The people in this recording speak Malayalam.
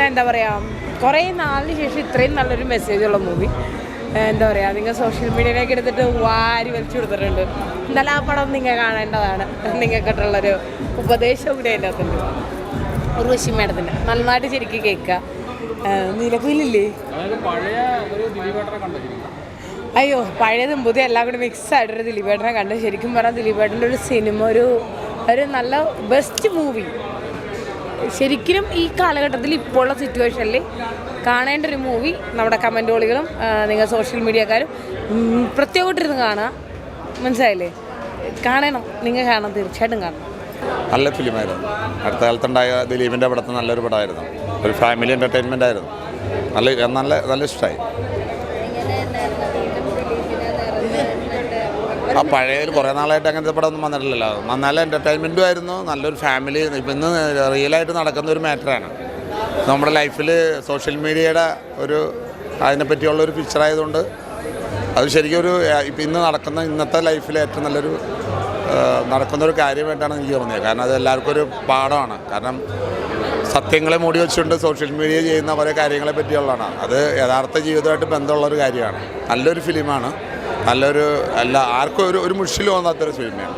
എന്താ പറയുക, കുറേ നാളിന് ശേഷം ഇത്രയും നല്ലൊരു മെസ്സേജുള്ള മൂവി എന്താ പറയുക, നിങ്ങൾ സോഷ്യൽ മീഡിയയിലേക്ക് എടുത്തിട്ട് വാരി വലിച്ചു കൊടുത്തിട്ടുണ്ട്. എന്നാലും ആ പടം നിങ്ങൾ കാണേണ്ടതാണ്. നിങ്ങൾക്കിട്ടുള്ളൊരു ഉപദേശം കൂടെ അതിൻ്റെ അകത്തുണ്ട്. ഉർവശി മേഡത്തിൻ്റെ നന്നായിട്ട് ശരിക്കും കേൾക്കുക. നീലക്കുയിലില്ലേ? അയ്യോ, പഴയതും പുതിയ എല്ലാം കൂടി മിക്സ് ആയിട്ടൊരു ദിലീപേട്ടനെ കണ്ട് ശരിക്കും പറഞ്ഞാൽ ദിലീപേട്ടൻ്റെ ഒരു സിനിമ ഒരു നല്ല ബെസ്റ്റ് മൂവി. ശരിക്കും ഈ കാലഘട്ടത്തിൽ ഇപ്പോഴുള്ള സിറ്റുവേഷനിൽ കാണേണ്ട ഒരു മൂവി. നമ്മുടെ കമൻറ്റോളികളും നിങ്ങൾ സോഷ്യൽ മീഡിയക്കാരും പ്രത്യേകമായിട്ടിരുന്ന് കാണുക. മനസ്സിലായില്ലേ? കാണണം, നിങ്ങൾ കാണണം, തീർച്ചയായിട്ടും കാണണം. നല്ല ഫിലിമായിരുന്നു. അടുത്ത കാലത്തുണ്ടായ ദിലീപിൻ്റെ പടത്ത് നല്ലൊരു പടമായിരുന്നു. ഒരു ഫാമിലി എൻ്റർടൈൻമെൻ്റ് ആയിരുന്നു. നല്ല ഇഷ്ടമായി. ആ പഴയ കുറേ നാളായിട്ട് അങ്ങനത്തെ പടം ഒന്നും വന്നിട്ടില്ലല്ലോ. നല്ല എൻ്റർടൈൻമെൻറ്റും ആയിരുന്നു. നല്ലൊരു ഫാമിലി. ഇപ്പം ഇന്ന് റിയലായിട്ട് നടക്കുന്ന ഒരു മാറ്ററാണ്. നമ്മുടെ ലൈഫിൽ സോഷ്യൽ മീഡിയയുടെ അതിനെപ്പറ്റിയുള്ളൊരു പിക്ചറായതുകൊണ്ട് അത് ശരിക്കും ഇപ്പം ഇന്നത്തെ ലൈഫിൽ ഏറ്റവും നല്ലൊരു നടക്കുന്നൊരു കാര്യമായിട്ടാണ് എനിക്ക് തോന്നിയത്. കാരണം അത് എല്ലാവർക്കും ഒരു പാഠമാണ്. കാരണം സത്യങ്ങളെ മൂടി വെച്ചുകൊണ്ട് സോഷ്യൽ മീഡിയ ചെയ്യുന്ന കുറേ കാര്യങ്ങളെ പറ്റിയുള്ളതാണ്. അത് യഥാർത്ഥ ജീവിതമായിട്ട് ബന്ധമുള്ളൊരു കാര്യമാണ്. നല്ലൊരു ഫിലിമാണ്. ആർക്കും ഒരു മുഷിൽ തോന്നാത്തൊരു ഫിലിമാണ്.